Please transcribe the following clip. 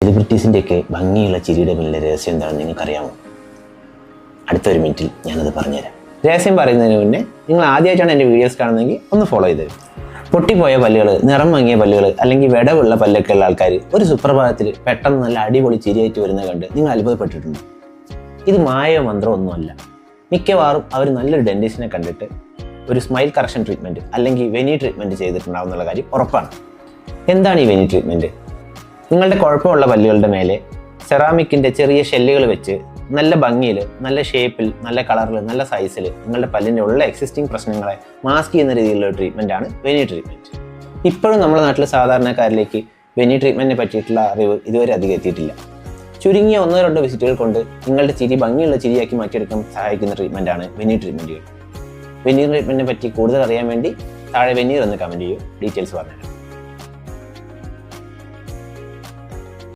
സെലിബ്രിറ്റീസിൻ്റെയൊക്കെ ഭംഗിയുള്ള ചിരിയുടെ പിന്നിലെ രഹസ്യം എന്താണെന്ന് നിങ്ങൾക്കറിയാമോ? അടുത്ത ഒരു മിനിറ്റിൽ ഞാനത് പറഞ്ഞുതരാം. രഹസ്യം പറയുന്നതിന് മുന്നേ നിങ്ങൾ ആദ്യമായിട്ടാണ് എൻ്റെ വീഡിയോസ് കാണുന്നതെങ്കിൽ ഒന്ന് ഫോളോ ചെയ്ത് തരും. പൊട്ടിപ്പോയ പല്ലുകൾ, നിറം മങ്ങിയ പല്ലുകൾ അല്ലെങ്കിൽ വിടവുള്ള പല്ലൊക്കെ ഉള്ള ആൾക്കാർ ഒരു സുപ്രഭാതത്തിൽ പെട്ടെന്ന് നല്ല അടിപൊളി ചിരിയായിട്ട് വരുന്നത് കണ്ട് നിങ്ങൾ അത്ഭുതപ്പെട്ടിട്ടുണ്ട്. ഇത് മായോ മന്ത്രമോ ഒന്നുമല്ല. മിക്കവാറും അവർ നല്ലൊരു ഡെന്റിസ്റ്റിനെ കണ്ടിട്ട് ഒരു സ്മൈൽ കറക്ഷൻ ട്രീറ്റ്മെൻറ്റ് അല്ലെങ്കിൽ വെനി ട്രീറ്റ്മെൻറ്റ് ചെയ്തിട്ടുണ്ടാവും എന്നുള്ള കാര്യം ഉറപ്പാണ്. എന്താണ് ഈ വെനി ട്രീറ്റ്മെൻറ്റ്? നിങ്ങളുടെ കുഴപ്പമുള്ള പല്ലുകളുടെ മേലെ സെറാമിക്കിൻ്റെ ചെറിയ ഷെല്ലുകൾ വെച്ച് നല്ല ഭംഗിയിൽ, നല്ല ഷേപ്പിൽ, നല്ല കളറിൽ, നല്ല സൈസിൽ നിങ്ങളുടെ പല്ലിൻ്റെ ഉള്ള എക്സിസ്റ്റിംഗ് പ്രശ്നങ്ങളെ മാസ്ക് ചെയ്യുന്ന രീതിയിലുള്ള ട്രീറ്റ്മെൻറ്റാണ് വെനി ട്രീറ്റ്മെൻറ്റ്. ഇപ്പോഴും നമ്മുടെ നാട്ടിൽ സാധാരണക്കാരിലേക്ക് വെനി ട്രീറ്റ്മെൻറ്റിനെ പറ്റിയിട്ടുള്ള അറിവ് ഇതുവരെ അധികം എത്തിയിട്ടില്ല. ചുരുങ്ങിയ 1-2 വിസിറ്റുകൾ കൊണ്ട് നിങ്ങളുടെ ചിരി ഭംഗിയുള്ള ചിരിയാക്കി മാറ്റിയെടുക്കാൻ സഹായിക്കുന്ന ട്രീറ്റ്മെൻറ്റാണ് വെനി ട്രീറ്റ്മെൻറ്റുകൾ. വെനി ട്രീറ്റ്മെൻറ്റിനെ പറ്റി കൂടുതൽ അറിയാൻ വേണ്ടി താഴെ വെനീർ എന്ന് കമൻറ്റ് ചെയ്യൂ, ഡീറ്റെയിൽസ് പറഞ്ഞു.